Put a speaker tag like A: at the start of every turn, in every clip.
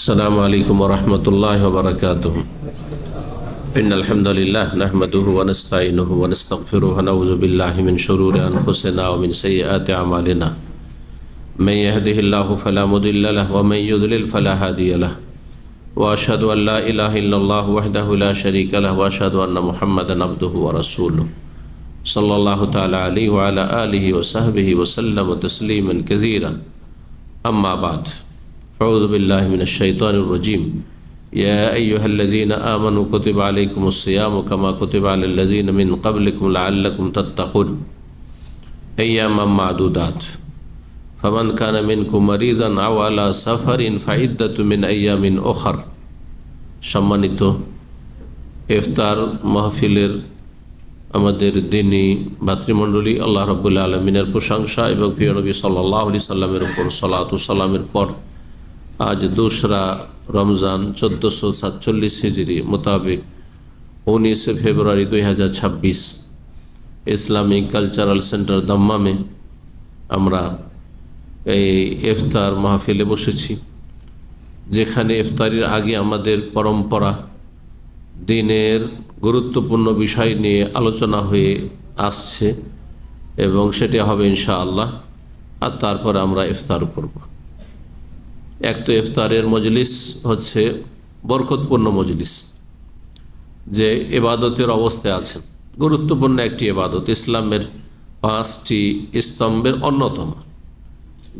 A: السلام عليكم ورحمة الله وبركاته. إن الحمد لله نحمده ونستعينه ونستغفره ونعوذ بالله من شرور أنفسنا ومن سيئات أعمالنا. من يهده الله فلا مضل له ومن يضلل فلا هادي له. وأشهد أن لا إله إلا الله وحده لا شريك له وأشهد أن محمدا عبده ورسوله صلى الله تعالى عليه وعلى آله وصحبه وسلم تسليما كثيرا. أما بعد، أعوذ بالله من الشيطان الرجيم. يا أيها الذين آمنوا كتب عليكم الصيام كما كتب على الذين من قبلكم لعلكم تتقون أياما معدودات فمن كان منكم مريضا أو على سفر فعدة من أيام أخر. সম্মানিত ইফতার মাহফিলের আমাদের দিনী ভাতৃমণ্ডলী, আল্লাহ রাব্বুল আলামিনের প্রশংসা এবং প্রিয় নবী সাল্লাল্লাহু আলাইহি সাল্লামের উপর সালাত ও সালামের পর আজ 2রা রমজান 1447 হিজরি মোতাবেক 19 ফেব্রুয়ারি 2026 ইসলামিক কালচারাল সেন্টার দাম্মামে আমরা এই ইফতার মাহফিলে বসেছি, যেখানে ইফতারির আগে আমাদের পরম্পরা দিনের গুরুত্বপূর্ণ বিষয় নিয়ে আলোচনা হয়ে আসছে এবং সেটি হবে ইনশাআল্লাহ। আর তারপরে আমরা ইফতার করব। এক তো ইফতারের মজলিস হচ্ছে বরকতপূর্ণ মজলিস, যে ইবাদতের অবস্থায় আছেন, গুরুত্বপূর্ণ একটি ইবাদত, ইসলামের 5টি স্তম্ভের অন্যতম,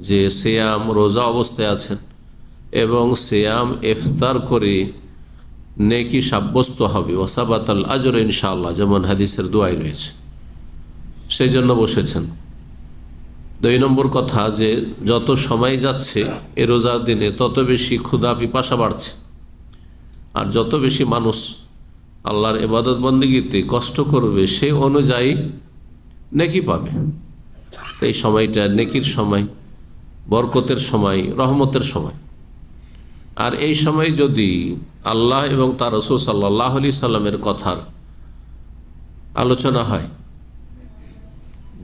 A: যে সিয়াম রোজা অবস্থায় আছেন এবং সিয়াম ইফতার করে নেকি সাব্যস্ত হবে, ওয়াসাবাতাল আজর ইনশাআল্লাহ, যেমন হাদিসের দোয়ায় রয়েছে, সেই জন্য বসেছেন। 2 নম্বর কথা, যে যত সময় যাচ্ছে এ রোজার দিনে তত বেশি ক্ষুধা পিপাসা বাড়ছে, আর যত বেশি মানুষ আল্লাহর ইবাদত বন্দেগীতে কষ্ট করবে সে অনুযায়ী নেকি পাবে। এই সময়টা নেকির সময়, বরকতের সময়, রহমতের সময়। আর এই সময় যদি আল্লাহ এবং তার রাসূল সাল্লাল্লাহু আলাইহি সাল্লামের কথার আলোচনা হয়,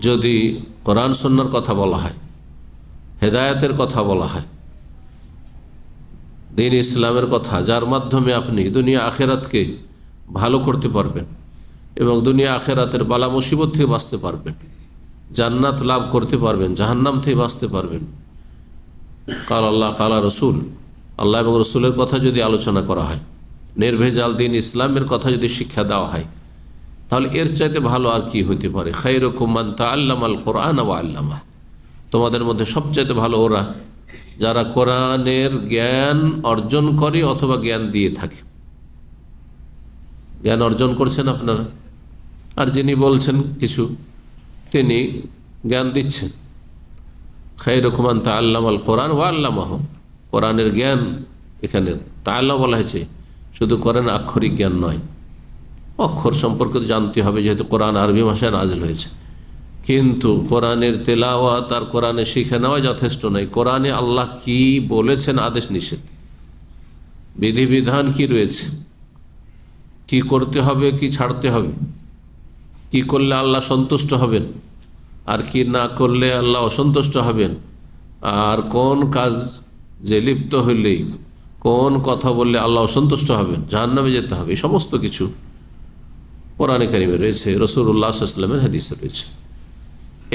A: যদি কোরআন সুন্নাহর কথা বলা হয়, হেদায়েতের কথা বলা হয়, দ্বীন ইসলামের কথা, যার মাধ্যমে আপনি দুনিয়া আখেরাতকে ভালো করতে পারবেন এবং দুনিয়া আখেরাতের বালা মুসিবত থেকে বাঁচতে পারবেন, জান্নাত লাভ করতে পারবেন, জাহান্নাম থেকে বাঁচতে পারবেন, কাল আল্লাহ কালা রসুল, আল্লাহ এবং রসুলের কথা যদি আলোচনা করা হয়, নির্ভেজাল দ্বীন ইসলামের কথা যদি শিক্ষা দেওয়া হয়, তাহলে এর চাইতে ভালো আর কি হইতে পারে। খায়রুকুম মান তাআল্লামাল কুরআন ওয়া আল্লামা, তোমাদের মধ্যে সবচাইতে ভালো ওরা যারা কোরআনের জ্ঞান অর্জন করে অথবা জ্ঞান দিয়ে থাকে। জ্ঞান অর্জন করছেন আপনারা, আর যিনি বলছেন কিছু, তিনি জ্ঞান দিচ্ছেন। খায়রুকুম মান তাআল্লামাল কুরআন ওয়া আল্লামাহু, কোরআনের জ্ঞান, এখানে তাআল্লাম বলা হয়েছে, শুধু কোরআন আক্ষরিক জ্ঞান নয়, অক্ষর সম্পর্কে জানতে হবে, যেহেতু কোরআন আরবি ভাষায় নাজিল হয়েছে। কিন্তু কোরআনের তেলাওয়াত আর কোরআনে শিখে নেওয়া যথেষ্ট নয়। কোরআনে আল্লাহ কি বলেছেন, আদেশ নিষেধ, বিধিবিধান কি রয়েছে, কি করতে হবে, কি ছাড়তে হবে, কি করলে আল্লাহ সন্তুষ্ট হবেন আর কি না করলে আল্লাহ অসন্তুষ্ট হবেন, আর কোন কাজ যে লিপ্ত হইলেই, কোন কথা বললে আল্লাহ অসন্তুষ্ট হবেন, জাহান্নামে যেতে হবে, এই সমস্ত কিছু কোরআনে কারিমে রয়েছে, রাসূলুল্লাহ সাল্লাল্লাহু আলাইহি ওয়াসাল্লামের হাদিসে রয়েছে।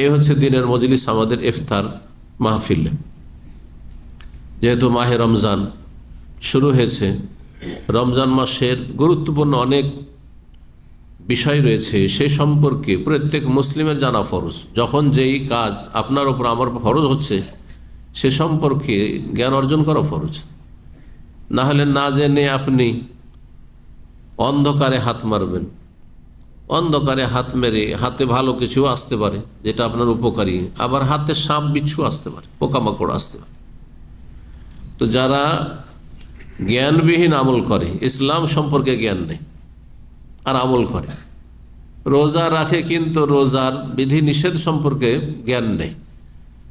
A: এই হচ্ছে দিনের মজলিস, আমাদের ইফতার মাহফিলে। যেহেতু মাহে রমজান শুরু হয়েছে, রমজান মাসের গুরুত্বপূর্ণ অনেক বিষয় রয়েছে, সে সম্পর্কে প্রত্যেক মুসলিমের জানা ফরজ। যখন যেই কাজ আপনার ওপর আমার ফরজ হচ্ছে, সে সম্পর্কে জ্ঞান অর্জন করা ফরজ। না হলে না জেনে আপনি অন্ধকারে হাত মারবেন, অন্ধকারে হাত মেরে হাতে ভালো কিছু আসতে পারে যেটা আপনার উপকারী, আবার হাতে সাপ বিচ্ছু আসতে পারে, পোকামাকড় আসতে পারে। তো যারা জ্ঞানবিহীন আমল করে, ইসলাম সম্পর্কে জ্ঞান নেই আর আমল করে, রোজা রাখে কিন্তু রোজার বিধি নিষেধ সম্পর্কে জ্ঞান নেই,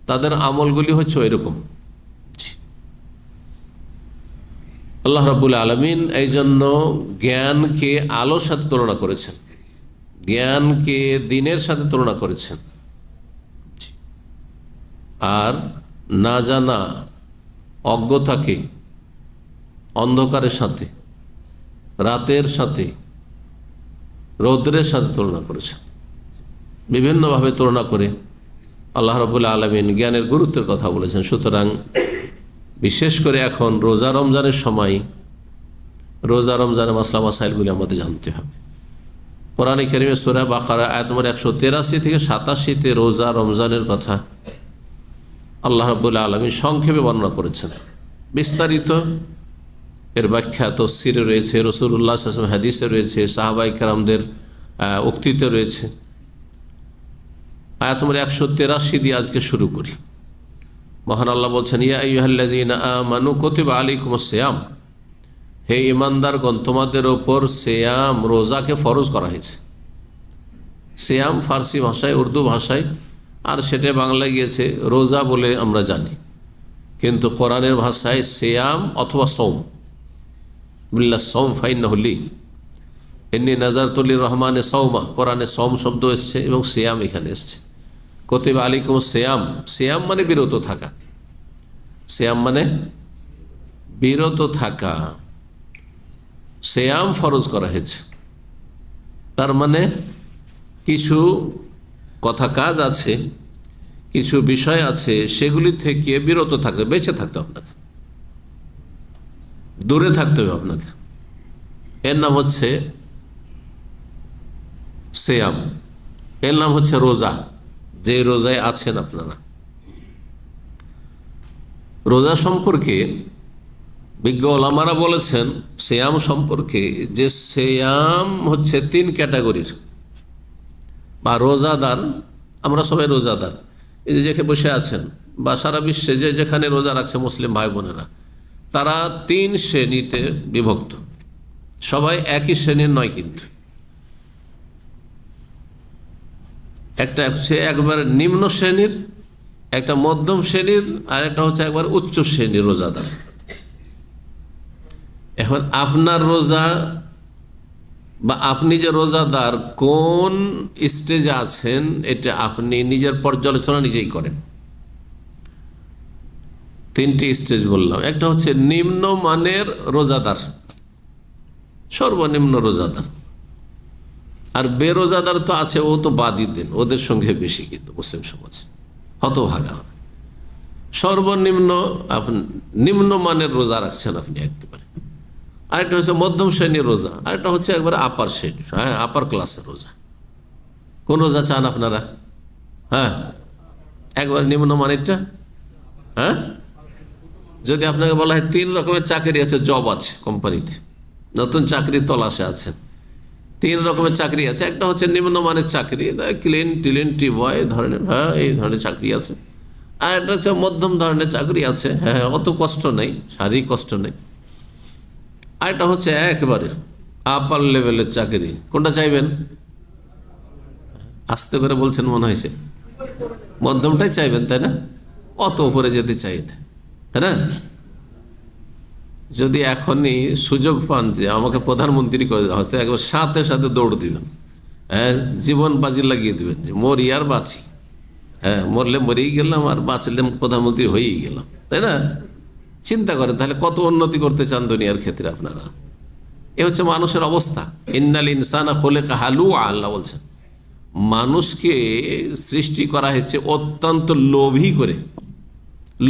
A: তাদের আমলগুলি হচ্ছে এরকম। আল্লাহ রাব্বুল আলামিন এই জন্য জ্ঞানকে আলোর সাথে তুলনা করেছেন, জ্ঞানকে দিনের সাথে তুলনা করেছেন, আর না জানা অজ্ঞতাকে অন্ধকারের সাথে, রাতের সাথে, রৌদ্রের সাথে তুলনা করেছেন। বিভিন্নভাবে তুলনা করে আল্লাহ রাব্বুল আলামিন জ্ঞানের গুরুত্বের কথা বলেছেন। সুতরাং বিশেষ করে এখন রোজা রমজানের সময় রোজা রমজানের মাসলা মাসাইলগুলি আমাদের জানতে হবে। কোরআনে কারীমে সূরা বাকারা আয়াত নম্বর 183 থেকে 87-তে রোজা রমজানের কথা আল্লাহ রাব্বুল আলামিন সংক্ষেপে বর্ণনা করেছেন। বিস্তারিত এর ব্যাখ্যা তাফসীরে রয়েছে, রাসূলুল্লাহ সাল্লাল্লাহু আলাইহি ওয়াসাল্লাম হাদিসে রয়েছে, সাহাবায়ে কেরামদের উক্তিতে রয়েছে। আয়াত নম্বর 183 দিয়ে আজকে শুরু করি। মহান আল্লাহ বলছেন, ইয়া আইয়ুহাল্লাযীনা আমানু কুতিবা আলাইকুমুস সিয়াম, হে ঈমানদারগণ, তোমাদের ওপর সিয়াম রোজাকে ফরজ করা হয়েছে। সিয়াম ফার্সি ভাষায়, উর্দু ভাষায়, আর সেটা বাংলায় গিয়েছে রোজা বলে আমরা জানি, কিন্তু কোরআনের ভাষায় সিয়াম অথবা সওম, বিল্লাহ সওম ফাইন্নাহু লি, ইন্নী নাযারতু লির-রহমানি সাওমা, কোরআনে সওম শব্দ এসছে এবং সিয়াম এখানে এসছে। কুতিবা আলাইকুমুস সিয়াম, সিয়াম মানে বিরত থাকা, সিয়াম মানে বিরত থাকা, সিয়াম ফরজ করা হয়েছে। তার মানে কিছু কথা কাজ আছে, কিছু বিষয় আছে, সেগুলি থেকে বিরত থাকতে, বেঁচে থাকতে হবে আপনাকে, দূরে থাকতে হবে আপনাকে। এর নাম হচ্ছে সিয়াম, এর নাম হচ্ছে রোজা। যে রোজায় আছেন আপনারা, রোজা সম্পর্কে বিজ্ঞ ওলামারা বলেছেন সিয়াম সম্পর্কে যে সিয়াম হচ্ছে 3 ক্যাটাগরির, বা রোজাদার, আমরা সবাই রোজাদার, এই যে যেখানে বসে আছেন বা সারা বিশ্বে যে যেখানে রোজা রাখছে মুসলিম ভাই বোনেরা, তারা 3 শ্রেণীতে বিভক্ত। সবাই একই শ্রেণীর নয়, কিন্তু একটা হচ্ছে একবার নিম্ন শ্রেণীর, একটা মধ্যম শ্রেণীর, আর একটা হচ্ছে একবার উচ্চ শ্রেণীর রোজাদার। এখন আপনার রোজা বা আপনি যে রোজাদার কোন স্টেজে আছেন, এটা আপনি নিজের পর্যালোচনা নিজেই করেন। 3টি স্টেজ বললাম। একটা হচ্ছে নিম্নমানের রোজাদার, সর্বনিম্ন রোজাদার, আর বেরোজাদার তো আছে, ও তো বাদই দেন, ওদের সঙ্গে বেশি কিন্তু মুসলিম সমাজ হতভাগা। সর্বনিম্ন আপনি নিম্নমানের রোজা রাখছেন আপনি একেবারে। আরেকটা হচ্ছে মধ্যম শ্রেণীর রোজা, আরেকটা হচ্ছে একবারে আপার শ্রেণী, হ্যাঁ আপার ক্লাসের রোজা। কোন রোজা চান আপনারা? হ্যাঁ একবার নিম্নমানেরটা। হ্যাঁ যদি আপনাকে বলা হয় 3 রকমের চাকরি আছে, জব আছে কোম্পানিতে, নতুন চাকরি তলাশে আছেন, 3 রকমের চাকরি আছে। একটা হচ্ছে নিম্নমানের চাকরি, ক্লিন টি বয় ধরনের, হ্যাঁ এই ধরনের চাকরি আছে। আর একটা হচ্ছে মধ্যম ধরনের চাকরি আছে, হ্যাঁ অত কষ্ট নেই, শারীরিক কষ্ট নেই। আর একটা হচ্ছে একেবারে আপার লেভেলের চাকরি। কোনটা চাইবেন? আস্তে করে বলছেন মনে হয়েছে, মধ্যমটাই চাইবেন তাই না? অত উপরে যেতে চাই না, তাই না? যদি এখনই সুযোগ পান যে আমাকে প্রধানমন্ত্রী করে দেওয়া হতো, একবার সাথে সাথে দৌড় দিবেন, হ্যাঁ জীবন বাজি লাগিয়ে দিবেন যে মরি আর বাঁচি, হ্যাঁ মরলে মরেই গেলাম আর বাঁচলে প্রধানমন্ত্রী হয়েই গেলাম, তাই না? চিন্তা করেন তাহলে কত উন্নতি করতে চান দুনিয়ার ক্ষেত্রে আপনারা। এ হচ্ছে মানুষের অবস্থা। ইন্নাল ইনসানা খুলিকা হালুআ, আল্লাহ বলছেন মানুষকে সৃষ্টি করা হয়েছে অত্যন্ত লোভী করে।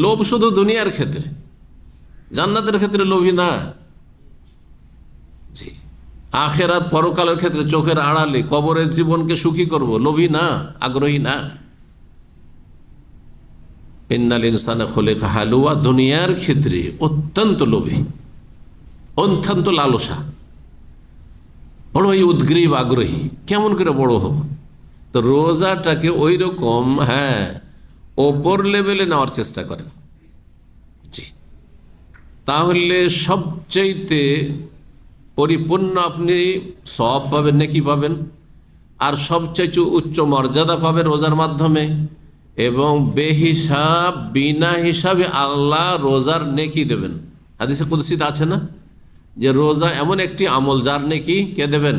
A: লোভ শুধু দুনিয়ার ক্ষেত্রে, জান্নাতের ক্ষেত্রে লোভী না। জি, আখেরাত পরকালের ক্ষেত্রে চোখের আড়ালে কবরের জীবনকে সুখী করব, লোভী না, আগ্রহী না। ইন্নাল ইনসানা খুলিকা হালুআ, দুনিয়ার ক্ষেত্রে অত্যন্ত লোভী, অত্যন্ত লালসা, বড়ই উদ্গ্রীব, আগ্রহী। কেমন করে বড় হব? তো রোজাটাকে ওই রকম, হ্যাঁ ওপর লেভেলে নেওয়ার চেষ্টা করেন। জি, তাহলে সবচাইতে পরিপূর্ণ আপনি সওয়াব পাবেন, নেকি পাবেন, আর সবচাইতে উচ্চ মর্যাদা পাবেন রোজার মাধ্যমে। এবং বেহিসাব, বিনা হিসাবে আল্লাহ রোজার নেকি দেবেন। হাদিসে কুদসিতে আছে না যে রোজা এমন একটি আমল যার নেকি কে দেবেন?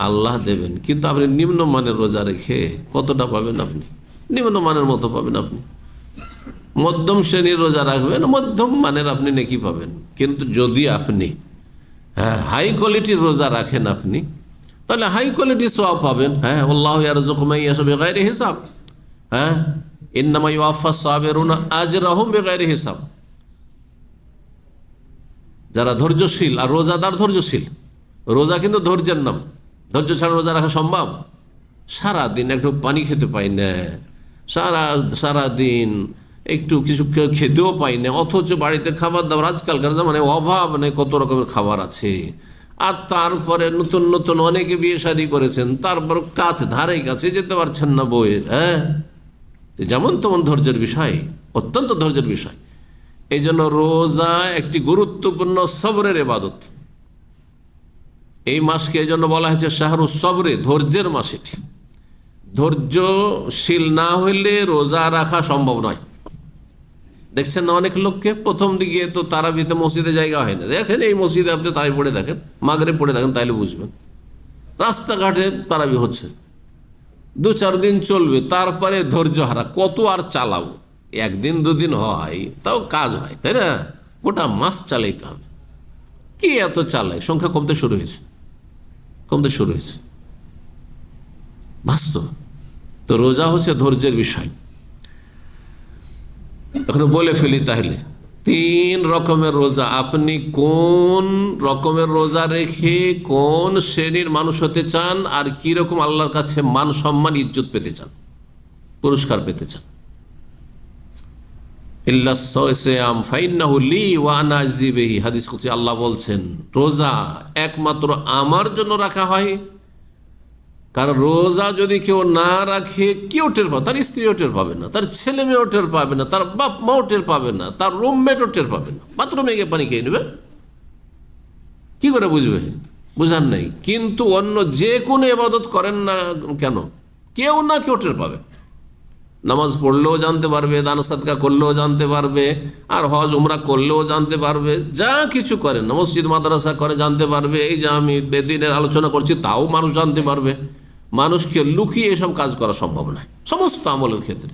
A: আল্লাহ দেবেন। কিন্তু আপনি নিম্নমানের রোজা রেখে কতটা পাবেন? আপনি নিম্নমানের মতো পাবেন আপনি। মধ্যম শ্রেণীর রোজা রাখবেন, মধ্যম মানের আপনি নেকি পাবেন। কিন্তু যদি আপনি হাই কোয়ালিটির রোজা রাখেন আপনি, তাহলে হাই কোয়ালিটির সওয়াব পাবেন। আল্লাহু ইয়ারযুকু মান ইয়াশা বিগাইরি হিসাব। ইন্নামা ইউওয়াফাস সাবিরুনা আজরাহুম বিগাইরি হিসাব। যারা ধৈর্যশীল আর রোজাদার ধৈর্যশীল, রোজা কিন্তু ধৈর্যের নাম। ধৈর্য ছাড়া রোজা রাখা সম্ভব? সারাদিন একটু পানি খেতে পাই না, সারাদিন একটু কিছু খেতেও পাই না, অথচ বাড়িতে খাবার দাবার আজকালকার মানে অভাব নেই, কত রকমের খাবার আছে। আর তারপরে নতুন নতুন অনেকে বিয়ে শাদী করেছেন, তারপর ধারে কাছে যেতে পারছেন না বইয়ের। যেমন তেমন ধৈর্যের বিষয়, অত্যন্ত ধৈর্যের বিষয়। এই জন্য রোজা একটি গুরুত্বপূর্ণ সবরের ইবাদত। এই মাসকে এই জন্য বলা হয়েছে শাহরু সবরে, ধৈর্যের মাস। এটি ধৈর্যশীল না হইলে রোজা রাখা সম্ভব নয়। দেখছেন না অনেক লোককে, প্রথম দিকে তো তারাবিতে মসজিদে জায়গা হয় না। দেখেন এই মসজিদে আপনি তারাবি পড়ে দেখেন, মাগরিব পড়ে দেখেন, তাইলে বুঝবেন। রাস্তাঘাটে তারাবি হচ্ছে, 2-4 দিন চলবে, তারপরে ধৈর্য হারা, কত আর চালাবো। একদিন দুদিন হয় তাও কাজ হয়, তাই না? গোটা মাস চালাইতে হবে। কি এত চালায়? সংখ্যা কমতে শুরু হয়েছে বাস্তব। তো রোজা হচ্ছে ধৈর্যের বিষয়। এখন বলে ফেলি তাহলে 3 রকমের রোজা। আপনি কোন রকমের রোজা রেখে কোন শ্রেণীর মানুষ হতে চান, আর কি রকম আল্লাহর কাছে মান সম্মান ইজ্জত পেতে চান, পুরস্কার পেতে চান। হাদিস কুদসি আল্লাহ বলছেন, রোজা একমাত্র আমার জন্য রাখা হয়। কারণ রোজা যদি কেউ না রাখে, কেউ টের পাবে, তার স্ত্রীও টের পাবে না, তার ছেলে মেয়েও টের পাবে না, তার বাপ মাও টের পাবে না, তার রুমমেটও টের পাবে না। বাথরুমে গিয়ে পানি খেয়ে নেবে, কি করে বুঝবে? বুঝার নেই। কিন্তু অন্য যে কোনো ইবাদত করেন না কেন, কেউ না কেউ টের পাবে। নামাজ পড়লেও জানতে পারবে, দান সাদকা করলেও জানতে পারবে, আর হজ উমরা করলেও জানতে পারবে। যা কিছু করেন না, মসজিদ মাদ্রাসা করে জানতে পারবে। এই যে আমি বেদিনের আলোচনা করছি, তাও মানুষ জানতে পারবে। মানুষকে লুকিয়ে এসব কাজ করা সম্ভব নয় সমস্ত আমলের ক্ষেত্রে।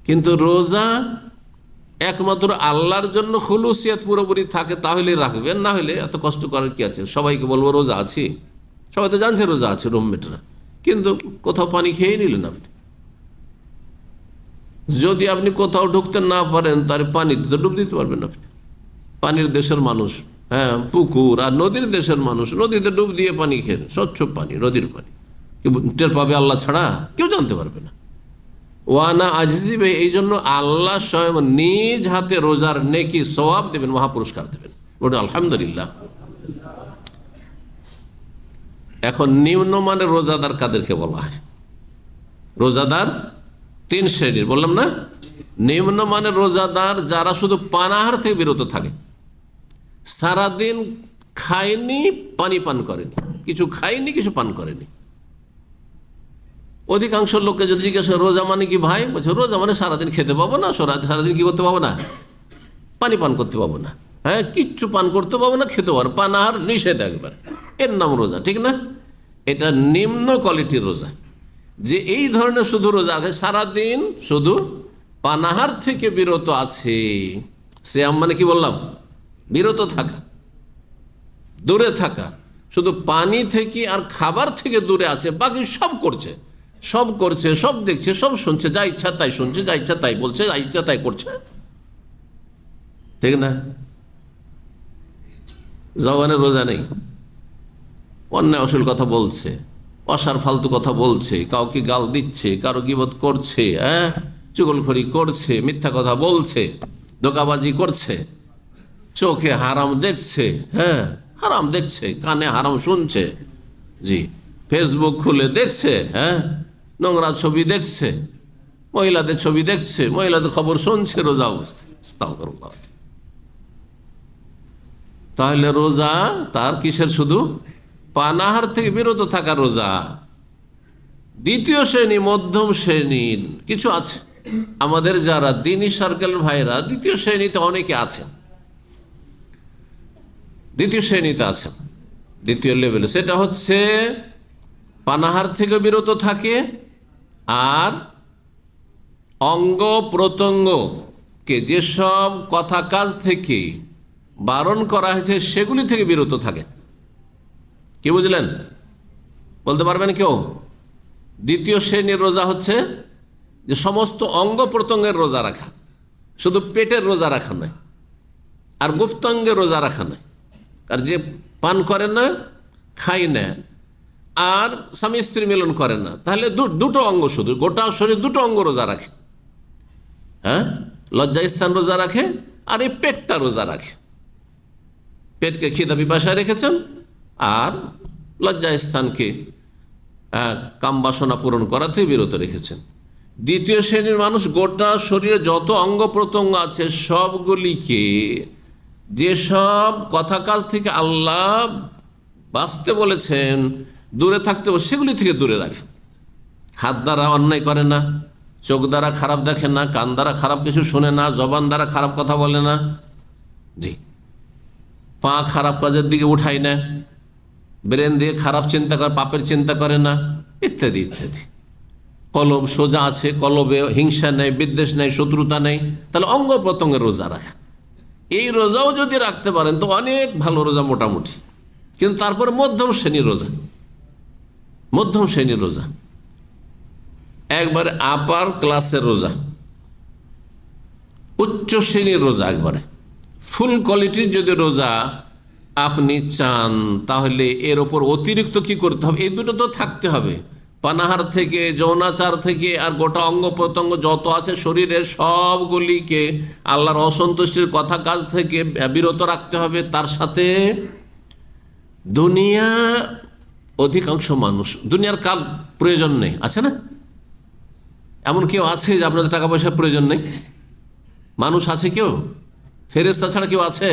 A: কিন্তু রোজা একমাত্র আল্লাহর জন্য খুলুসিয়াত পুরোপুরি থাকে, তাহলে রাখবেন, না হলে এত কষ্ট করার কি আছে? সবাইকে বলবো রোজা আছি, সবাই তো জানছে রোজা আছে, রুমমেটরা, কিন্তু কোথাও পানি খেয়ে নিলেন আপনি। যদি আপনি কোথাও ঢুকতে না পারেন, তার পানিতে তো ডুব দিতে পারবেন আপনি। পানির দেশের মানুষ, পুকুর আর নদীর দেশের মানুষ নদীতে ডুব দিয়ে পানি খেয়ে, স্বচ্ছ পানি, নদীর পানি, কেউ টের পাবে আল্লাহ ছাড়া? কেউ জানতে পারবে না। ওয়ানা আজিবে, এই জন্য আল্লাহ স্বয়ং নিজ হাতে রোজার নেকি সওয়াব দেবেন, মহাপুরস্কার দেবেন। বলুন আলহামদুলিল্লাহ। এখন নিম্নমানের রোজাদার কাদেরকে বলা হয়? রোজাদার 3 শ্রেণীর বললাম না। নিম্নমানের রোজাদার যারা শুধু পানাহার থেকে বিরত থাকে, সারাদিন খায়নি, পানি পান করেনি, কিছু খায়নি, কিছু পান করেনি। অধিকাংশ লোককে যদি জিজ্ঞাসা রোজা মানে কি ভাই, বলছে রোজা মানে সারাদিন খেতে পাবো না, সারাদিন কি করতে পাবো না, পানি পান করতে পাবো না, কিচ্ছু পান করতে পাবো না, খেতে পাবো না, পানাহার নিষেধ একবার, এর নাম রোজা, ঠিক না? এটা নিম্ন কোয়ালিটির রোজা। যে এই ধরনের শুধু রোজা আছে, সারাদিন শুধু পানাহার থেকে বিরত আছে, সে মানে কি বললাম, বিরত থাকা, দূরে থাকা, শুধু পানি থেকে আর খাবার থেকে দূরে আছে, বাকি সব করছে, সব দেখছে, সব শুনছে, যা ইচ্ছা তাই শুনছে, যা ইচ্ছা তাই বলছে, যা ইচ্ছা তাই করছে, ঠিক না? জবানের রোজা নেই, অন্যায় অশ্লীল কথা বলছে, অসার ফালতু কথা বলছে, কাউকে গাল দিচ্ছে, কারো গীবত করছে, চুগলখড়ি করছে, মিথ্যা কথা বলছে, ধোঁকাবাজি করছে, চোখে হারাম দেখছে, হারাম দেখছে, কানে হারাম শুনছে, জি, ফেসবুক খুলে দেখছে, নোংরা ছবি দেখছে, মহিলাদের ছবি দেখছে, মহিলাদের খবর শুনছে রোজা অবস্থায়। আস্তাগফিরুল্লাহ। তাহলে রোজা তার কিসের? শুধু পানাহার থেকে বিরত থাকা রোজা। দ্বিতীয় শ্রেণী, মধ্যম শ্রেণীর কিছু আছে আমাদের যারা দ্বীনি সার্কেল ভাইরা, দ্বিতীয় শ্রেণীতে অনেকে আছেন, দ্বিতীয় শ্রেণীতে আছেন, দ্বিতীয় লেভেলে। সেটা হচ্ছে পানাহার থেকে বিরত থাকে আর অঙ্গ প্রত্যঙ্গকে যেসব কথা কাজ থেকে বারণ করা হয়েছে সেগুলি থেকে বিরত থাকে। কি বুঝলেন? বলতে পারবেন কেউ? দ্বিতীয় শ্রেণীর রোজা হচ্ছে যে সমস্ত অঙ্গ প্রত্যঙ্গের রোজা রাখা, শুধু পেটের রোজা রাখা নয়, আর গুপ্তাঙ্গের রোজা রাখা নয়। আর যে পান করে না, খায় না, আর স্বামী স্ত্রী মিলন করে না, তাহলে দুটো অঙ্গ, শুধু গোটা শরীর দুটো অঙ্গ রোজা রাখে। হ্যাঁ, লজ্জাস্থান রোজা রাখে, আর এই পেটটা রোজা রাখে। পেটকে খিদা পিপাসায় রেখেছেন, আর লজ্জাস্থানকে কাম বাসনা পূরণ করা থেকে বিরত রেখেছেন। দ্বিতীয় শ্রেণীর মানুষ গোটা শরীরে যত অঙ্গ প্রত্যঙ্গ আছে সবগুলিকে যেসব কথা কাজ থেকে আল্লাহ বাঁচতে বলেছেন, দূরে থাকতে সেগুলি থেকে দূরে রাখে। হাত দ্বারা অন্যায় করে না, চোখ দ্বারা খারাপ দেখে না, কান দ্বারা খারাপ কিছু শোনে না, জবান দ্বারা খারাপ কথা বলে না, জি, পা খারাপ কাজের দিকে উঠায় না, ব্রেন দিয়ে খারাপ চিন্তা করে, পাপের চিন্তা করে না, ইত্যাদি ইত্যাদি। কলব সোজা আছে, কলবে হিংসা নেই, বিদ্বেষ নেই, শত্রুতা নেই। তাহলে অঙ্গ প্রত্যঙ্গের রোজা রাখা, এই রোজাও যদি রাখতে পারেন তো অনেক ভালো রোজা মোটামুটি। কিন্তু তারপরে মধ্যম শ্রেণীর রোজা, মধ্যম শ্রেণীর রোজা, একবারে আপার ক্লাসের রোজা, উচ্চ শ্রেণীর রোজা, একবারে ফুল কোয়ালিটির যদি রোজা আপনি চান, তাহলে এর ওপর অতিরিক্ত কি করতে হবে? এই দুটো তো থাকতে হবে। পানাহার থেকে, যৌনাচার থেকে, আর গোটা অঙ্গ প্রত্যঙ্গ যত আছে শরীরের সবগুলিকে আল্লাহর অসন্তুষ্টির কথা কাজ থেকে বিরত রাখতে হবে। তার সাথে দুনিয়া, অধিকাংশ মানুষ দুনিয়ার কাল প্রয়োজন নেই, আছে না? এমন কেউ আছে যে আপনাদের টাকা পয়সার প্রয়োজন নেই? মানুষ আছে কেউ? ফেরেশতা ছাড়া কেউ আছে?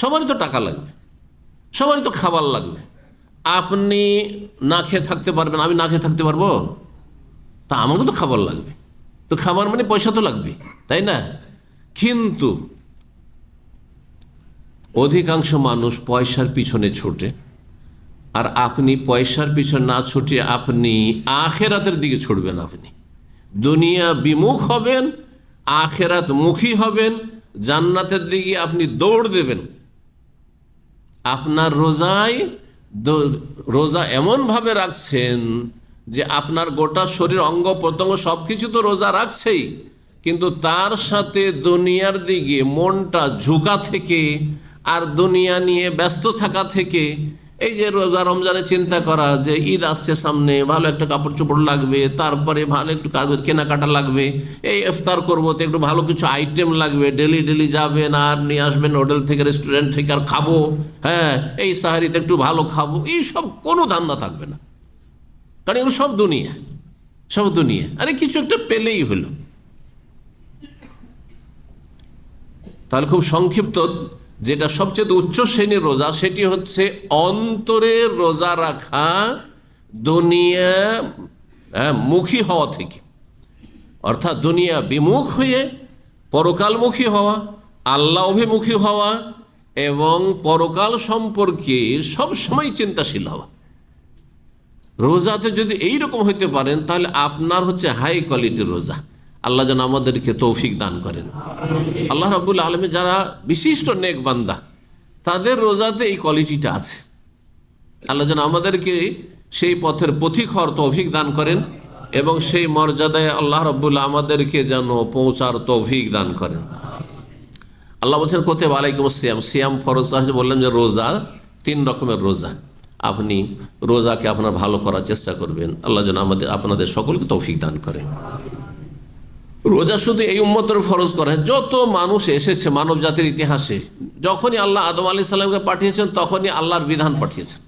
A: সবারই তো টাকা লাগবে, সবারই তো খাবার লাগবে। আপনি না খেয়ে থাকতে পারবেন, আমি না খেয়ে থাকতে পারবো? তা আমাকে তো খাবার লাগবে, তো খাবার মানে পয়সা তো লাগবে, তাই না? কিন্তু অধিকাংশ মানুষ পয়সার পিছনে ছোটে, আর আপনি পয়সার পিছনে না ছুটে আপনি আখেরাতের দিকে ছুটবেন। আপনি দুনিয়া বিমুখ হবেন, আখেরাত মুখী হবেন, জান্নাতের দিকে আপনি দৌড় দেবেন। আপনার রোজা এমনভাবে রাখছেন যে আপনার গোটা শরীর, অঙ্গ প্রত্যঙ্গ সব কিছু তো রোজা রাখছেই, কিন্তু তার সাথে দুনিয়ার দিকে মনটা ঝুঁকা থেকে, আর দুনিয়া নিয়ে ব্যস্ত থাকা থেকে, এই যে রোজা রমজানে চিন্তা করা যে ঈদ আসছে সামনে, ভালো একটা কাপড় চোপড় লাগবে, তারপরে ভালো একটু কেনাকাটা লাগবে, এই ইফতার করবো তো একটু ভালো কিছু আইটেম লাগবে, ডেলি ডেলি যাবেন আর নিয়ে আসবেন হোটেল থেকে, রেস্টুরেন্ট থেকে, আর খাবো, হ্যাঁ এই সাহারিতে একটু ভালো খাবো, এই সব কোনো ধান্দা থাকবে না। কারণ এগুলো সব দুনিয়া, সব দুনিয়া। আরে কিছু একটা পেলেই হলো। তাহলে খুব সংক্ষিপ্ত, যেটা সবচেয়ে উচ্চ শ্রেণীর রোজা সেটি হচ্ছে অন্তরের রোজা রাখা, দুনিয়া মুখী হওয়া থেকে, অর্থাৎ দুনিয়া বিমুখ হয়ে পরকালমুখী হওয়া, আল্লাহ অভিমুখী হওয়া, এবং পরকাল সম্পর্কে সবসময় চিন্তাশীল হওয়া। রোজাতে যদি এইরকম হইতে পারেন তাহলে আপনার হচ্ছে হাই কোয়ালিটির রোজা। আল্লাহ যেন আমাদেরকে তৌফিক দান করেন। আল্লাহ রাব্বুল আলামিন যারা বিশিষ্ট নেক বান্দা, তাদের রোজাতে এই কোয়ালিটিটা আছে। আল্লাহ যেন আমাদেরকে সেই পথের পথিক হওয়ার তৌফিক দান করেন, এবং সেই মর্যাদায় আল্লাহ রাব্বুল আমাদেরকে যেন পৌঁছার তৌফিক দান করেন। আল্লাহ বলছেন কুতিবা আলাইকুমুস সিয়াম, সিয়াম ফরজ আছে, বললেন যে রোজা 3 রকমের রোজা। আপনি রোজাকে আপনার ভালো করার চেষ্টা করবেন। আল্লাহ যেন আপনাদের সকলকে তৌফিক দান করেন। রোজা শুধু এই উম্মতের ফরজ করে, যত মানুষ এসেছে মানব জাতির ইতিহাসে, যখনই আল্লাহ আদম আলাইহিস সালামকে পাঠিয়েছেন তখনই আল্লাহর বিধান পাঠিয়েছেন।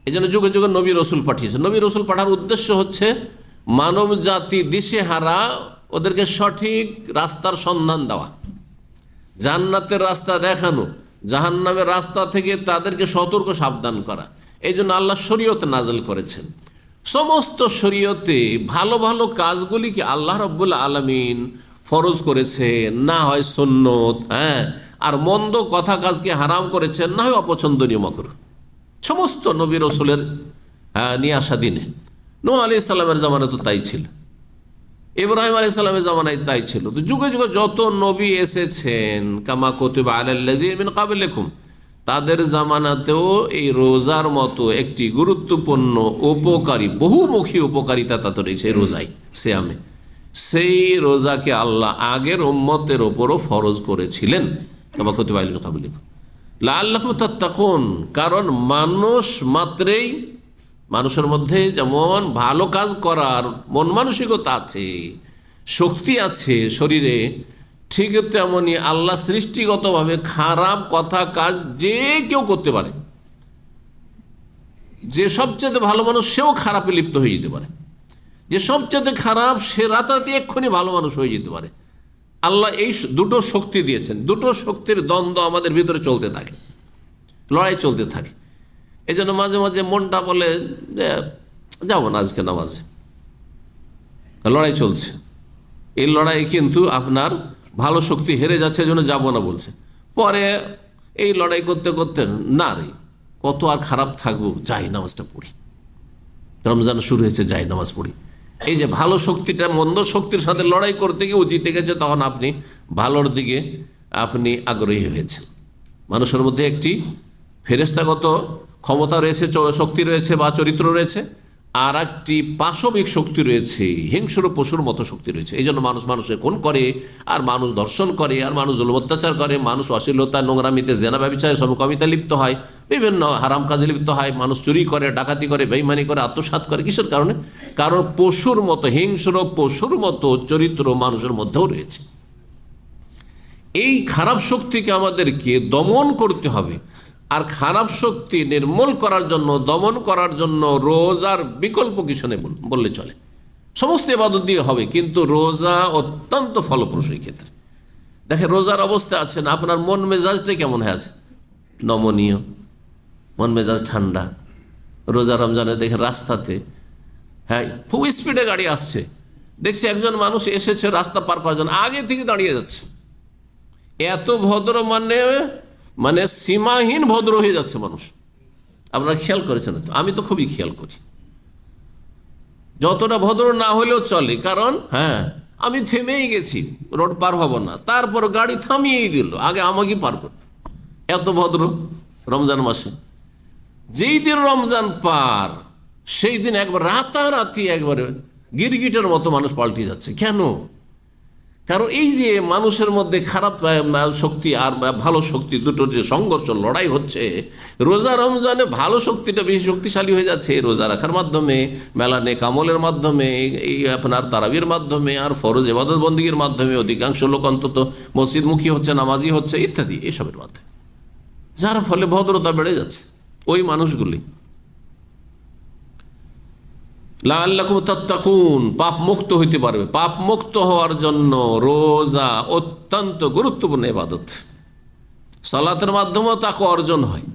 A: এই জন্য যুগে যুগে নবী রসুল পাঠিয়েছেন। নবী রসুল পাঠার উদ্দেশ্য হচ্ছে মানব জাতি দিশেহারা, ওদেরকে সঠিক রাস্তার সন্ধান দেওয়া, জান্নাতের রাস্তা দেখানো, জাহান্নামের রাস্তা থেকে তাদেরকে সতর্ক সাবধান করা। এই জন্য আল্লাহ শরীয়ত নাযিল করেছেন। সমস্ত শরীয়তে ভালো ভালো কাজগুলিকে আল্লাহ রাব্বুল আলামিন ফরজ করেছেন, না হয় সুন্নত, আর মন্দ কথা কাজকে হারাম করেছেন, না হয় অপছন্দনীয় মাকরুহ। সমস্ত নবী রসুলের নিয়ে আসা দিনে, নূহ আলাইহিস সালামের জামানায় তো তাই ছিল। ইব্রাহিম আলাইহিস সালামের জামানায় তাই ছিল। তো যুগে যুগে যত নবী এসেছেন, কামা কুতিবা আলাল্লাযিনা মিন ক্বাবলিকুম, তাদের জামানাতেও এই রোজার মতো একটি গুরুত্বপূর্ণ উপকারী বহুমুখী উপকারিতা তাতে রয়েছে রোজায়, সিয়ামে। সেই রোজাকে আল্লাহ আগের উম্মতের ওপরও ফরজ করেছিলেন, কামা কুতিবা আলাল্লাযিনা মিন ক্বাবলিকুম লাআল্লাকুম তাত্তাকুন। কারণ মানুষ মাত্রেই, মানুষের মধ্যে যেমন ভালো কাজ করার মন মানসিকতা আছে, শক্তি আছে শরীরে, ঠিক তেমনই আল্লাহ সৃষ্টিগতভাবে খারাপ কথা কাজ যে কেউ করতে পারে। যে সবচেয়ে ভালো মানুষ সেও খারাপে লিপ্ত হয়ে যেতে পারে, যে সবচেয়ে খারাপ সে রাতারাতি এক্ষুনি ভালো মানুষ হয়ে যেতে পারে। আল্লাহ এই দুটো শক্তি দিয়েছেন, দুটো শক্তির দ্বন্দ্ব আমাদের ভিতরে চলতে থাকে, লড়াই চলতে থাকে। এই জন্য মাঝে মাঝে মনটা বলে যে যাবো না আজকে নামাজে, লড়াই চলছে। এই লড়াই কিন্তু আপনার ভালো শক্তি হেরে যাচ্ছে, জন্য যাবো না বলছে। পরে এই লড়াই করতে করতে না রে কত আর খারাপ থাকবো, যাই নামাজটা পড়ি, রমজান শুরু হয়েছে যাই নামাজ পড়ি। এই যে ভালো শক্তিটা মন্দ শক্তির সাথে লড়াই করতে গিয়ে ও জিতে গেছে, তখন আপনি ভালোর দিকে আপনি আগ্রহী হয়েছেন। মানুষের মধ্যে একটি ফেরেশতাগত ক্ষমতা রয়েছে, শক্তি রয়েছে বা চরিত্র রয়েছে, আর একটি পাশবিক শক্তি রয়েছে, হিংস্র পশুর মতো শক্তি রয়েছে। এই জন্য মানুষ মানুষের খুন করে, আর মানুষ ধর্ষণ করে, আর মানুষ জুলুম অত্যাচার করে, মানুষ অশ্লীলতা, নোংরামিতে, জেনা, ব্যভিচারে, সমকামিতা লিপ্ত হয়, বিভিন্ন হারাম কাজে লিপ্ত হয়, মানুষ চুরি করে, ডাকাতি করে, বেঈমানি করে, আত্মসাৎ করে। কিসের কারণে? কারণ পশুর মতো, হিংস্র পশুর মতো চরিত্র মানুষের মধ্যেও রয়েছে। এই খারাপ শক্তিকে আমাদেরকে দমন করতে হবে। আর খারাপ শক্তি নির্মূল করার জন্য, দমন করার জন্য রোজার বিকল্প কিছু নেই বললে চলে। সমস্ত ইবাদত দিয়ে হবে, কিন্তু রোজা অত্যন্ত ফলপ্রসূ এই ক্ষেত্রে। দেখেন রোজার অবস্থা আছে না, আপনার মন মেজাজটা কেমন হয়ে আছে? নমনীয়, মন মেজাজ ঠান্ডা। রোজা রমজানে দেখেন রাস্তাতে, হ্যাঁ, খুব স্পিডে গাড়ি আসছে, দেখছি একজন মানুষ এসেছে রাস্তা পার করার জন্য, আগে থেকে দাঁড়িয়ে যাচ্ছে। এত ভদ্র, মানে সীমাহীন ভদ্র হয়ে যাচ্ছে মানুষ। আপনারা খেয়াল করেছেন তো? আমি তো খুবই খেয়াল করি। যতটা ভদ্র না হলেও চলে, কারণ হ্যাঁ আমি থেমেই গেছি, রোড পার হব না, তারপর গাড়ি থামিয়েই দিল, আগে আমাকে পার করত। এত ভদ্র রমজান মাসে। যেই দিন রমজান পার সেই দিন একবার রাতারাতি একবারে গিরগিটের মতো মানুষ পাল্টে যাচ্ছে। কেন? কারণ এই যে মানুষের মধ্যে খারাপ শক্তি আর ভালো শক্তি দুটোর যে সংঘর্ষ, লড়াই হচ্ছে, রোজা রমজানে ভালো শক্তিটা বেশি শক্তিশালী হয়ে যাচ্ছে রোজা রাখার মাধ্যমে, মেলা নেক আমলের মাধ্যমে, এই আপনার তারাবির মাধ্যমে, আর ফরজ ইবাদত বন্দেগীর মাধ্যমে। অধিকাংশ লোক অন্তত মসজিদমুখী হচ্ছে, নামাজি হচ্ছে ইত্যাদি, এসবের মাধ্যমে, যার ফলে ভদ্রতা বেড়ে যাচ্ছে। ওই মানুষগুলি লাআল্লাকুম তাত্তাকুন, পাপ মুক্ত হইতে পারবে। পাপ মুক্ত হওয়ার জন্য রোজা অত্যন্ত গুরুত্বপূর্ণ ইবাদত। সালাতের মাধ্যমেও তাকওয়া অর্জন হয়,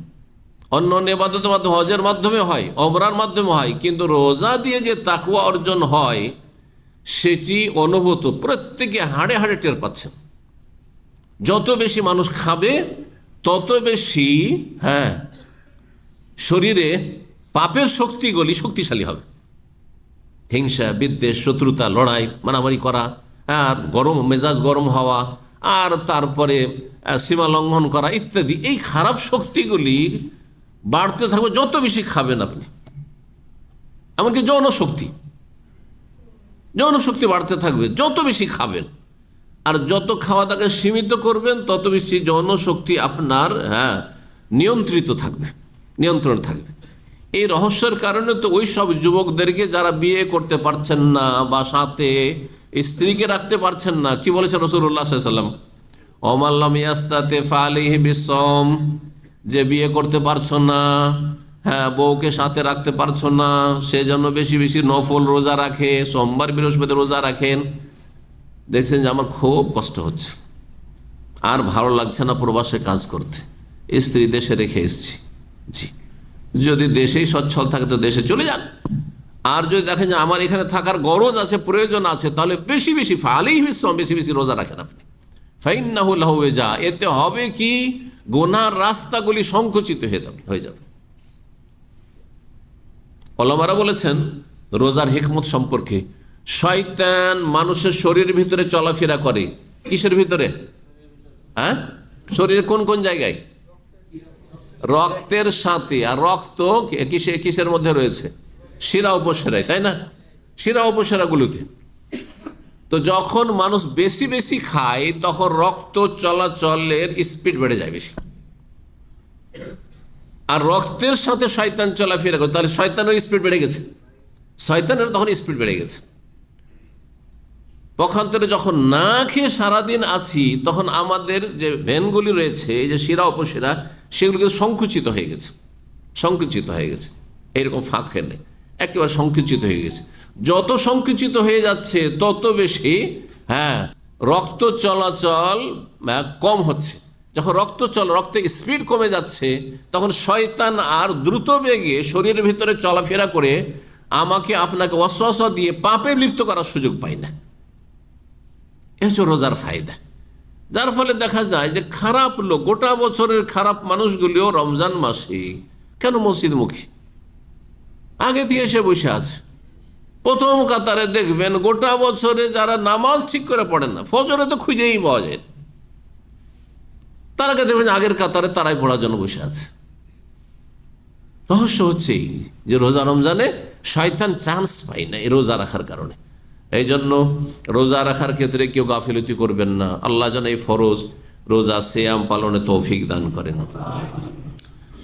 A: অন্য ইবাদতের মাধ্যমে, হজের মাধ্যমে হয়, ওমরার মাধ্যমে হয়, কিন্তু রোজা দিয়ে যে তাকওয়া অর্জন হয় সেটি অনুভূত, প্রত্যেকে হাড়ে হাড়ে টের পাচ্ছেন। যত বেশি মানুষ খাবে তত বেশি শরীরে পাপের শক্তিগুলি শক্তিশালী হবে। হিংসা, বিদ্বেষ, শত্রুতা, লড়াই, মারামারি করা, আর গরম মেজাজ গরম হওয়া, আর তারপরে সীমা লঙ্ঘন করা ইত্যাদি, এই খারাপ শক্তিগুলি বাড়তে থাকবে যত বেশি খাবেন আপনি। এমনকি যৌন শক্তি বাড়তে থাকবে যত বেশি খাবেন। আর যত খাওয়া দাওয়াকে সীমিত করবেন তত বেশি যৌন শক্তি আপনার নিয়ন্ত্রণ থাকবে। এই রহস্যের কারণে তো ওই সব যুবকদেরকে যারা বিয়ে করতে পারছেন না বা সাথে স্ত্রীকে রাখতে পারছেন না, কি বলেছে রাসূলুল্লাহ সাল্লাল্লাহু আলাইহি ওয়াসাল্লাম? ওমান লাম ইয়াস্তাতি ফালাইহি বিসওম, যে বিয়ে করতে পারছো না, বউকে সাথে রাখতে পারছো না, সে জন্য বেশি বেশি নফল রোজা রাখে, সোমবার বৃহস্পতি রোজা রাখেন। দেখছেন যে আমার খুব কষ্ট হচ্ছে, আর ভালো লাগছে না প্রবাসে কাজ করতে, স্ত্রী দেশে রেখে এসেছি। জি, যদি দেশেই সচ্ছল থাকে তো দেশে চলে যান। আর যদি দেখেন যে আমার এখানে থাকার গরজ আছে, প্রয়োজন আছে, তাহলে বেশি বেশি ফালাইহি বিসওম, বেশি বেশি রোজা রাখেন আপনি। ফাইন্নাহু লাহু ওয়াজা, এতে হবে কি গুনার রাস্তাগুলি সংকুচিত হয়ে যাবে। ওলামারা বলেছেন রোজার হিকমত সম্পর্কে, শয়তান মানুষের শরীরের ভিতরে চলাফেরা করে কিসের ভিতরে? হ্যাঁ, শরীরে কোন কোন জায়গায়? রক্তের সাথে। আর রক্ত কিসের মধ্যে রয়েছে? শিরা উপশিরায়, তাই না? শিরা উপশিরাগুলোতে। তো যখন মানুষ বেশি বেশি খায় তখন রক্ত চলাচলের স্পিড বেড়ে যায় বেশি, আর রক্তের সাথে শয়তান চলাফেরা করে, তাহলে শয়তানের স্পিড বেড়ে গেছে, শয়তানের তখন স্পিড বেড়ে গেছে। পক্ষান্তরে যখন না খেয়ে সারাদিন আছি তখন আমাদের যে ভেনগুলি রয়েছে, এই যে শিরা উপশিরা, সেগুলো কিন্তু সংকুচিত হয়ে গেছে, সংকুচিত হয়ে গেছে, এইরকম ফাঁক ফেলে একেবারে সংকুচিত হয়ে গেছে। যত সংকুচিত হয়ে যাচ্ছে তত বেশি রক্ত চলাচল কম হচ্ছে। যখন রক্তের স্পিড কমে যাচ্ছে তখন শয়তান আর দ্রুত বেগে শরীরের ভিতরে চলাফেরা করে আমাকে আপনাকে ওয়াসওয়াসা দিয়ে পাপে লিপ্ত করার সুযোগ পাই না। এ হচ্ছে রোজার ফায়দা। যার ফলে দেখা যায় যে খারাপ লোক, গোটা বছরের খারাপ মানুষগুলিও রমজান মাসে কেন মসজিদমুখী, আগে দিয়ে এসে বসে আছে। প্রথম কাতারে দেখবেন গোটা বছরে যারা নামাজ ঠিক করে পড়েন না, ফজরে তো খুঁজেই পাওয়া যায়, তারা দেখবেন আগের কাতারে তারাই পড়ার জন্য বসে আছে। রহস্য হচ্ছে এই যে রোজা রমজানে শয়তান চান্স পায় না এই রোজা রাখার কারণে। এই জন্য রোজা রাখার ক্ষেত্রে কেউ গাফিলতি করবেন না। আল্লাহ যেন এই ফরজ রোজা সিয়াম পালনে তৌফিক দান করেন।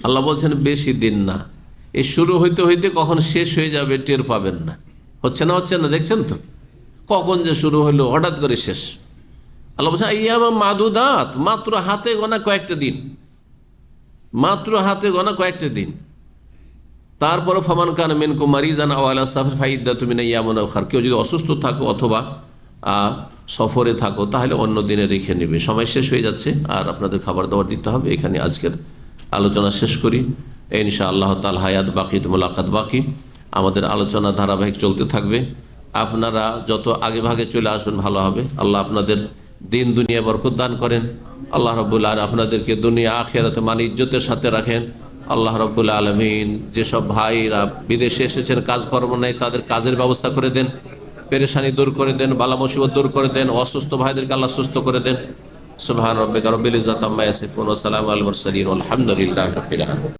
A: আল্লাহ বলছেন বেশি দিন না, এই শুরু হইতে হইতে কখন শেষ হয়ে যাবে টের পাবেন না। হচ্ছে না, দেখছেন তো কখন যে শুরু হলো, হঠাৎ করে শেষ। আল্লাহ বলছেন ইয়ামা মাদুদাত, মাত্র হাতে গোনা কয়েকটা দিন, মাত্র হাতে গোনা কয়েকটা দিন। তারপরে ফামান কান মিনকুম মারিদান আও আলা সাফার ফাইদ্দাতুম মিন আইয়ামিন উখার, কেউ যদি অসুস্থ থাকো অথবা সফরে থাকো তাহলে অন্য দিনে রেখে নেবে। সময় শেষ হয়ে যাচ্ছে আর আপনাদের খাবার দাবার দিতে হবে। এখানে আজকের আলোচনা শেষ করি। ইনশাআল্লাহ তাআলা হায়াত বাকি তো মুলাকাত বাকি, আমাদের আলোচনা ধারাবাহিক চলতে থাকবে। আপনারা যত আগে ভাগে চলে আসবেন ভালো হবে। আল্লাহ আপনাদের দিন দুনিয়া বরকত দান করেন। আল্লাহ রাব্বুল আলামিন আপনাদেরকে দুনিয়া আখিরাতে মান ইজ্জতের সাথে রাখেন। আল্লাহ রাব্বুল আলামিন যেসব ভাইরা বিদেশে এসেছেন কাজকর্ম নেই তাদের কাজের ব্যবস্থা করে দেন, পেরেশানি দূর করে দেন, বালা মুসিবত দূর করে দেন, অসুস্থ ভাইদেরকে আল্লাহ সুস্থ করে দেন। সুবহান রাব্বিকা রাব্বিল ইজ্জাতি আম্মা ইয়াসিফুন ওয়া সালামুন আলাল মুরসালিন ওয়া আলহামদুলিল্লাহি রাব্বিল আলামিন।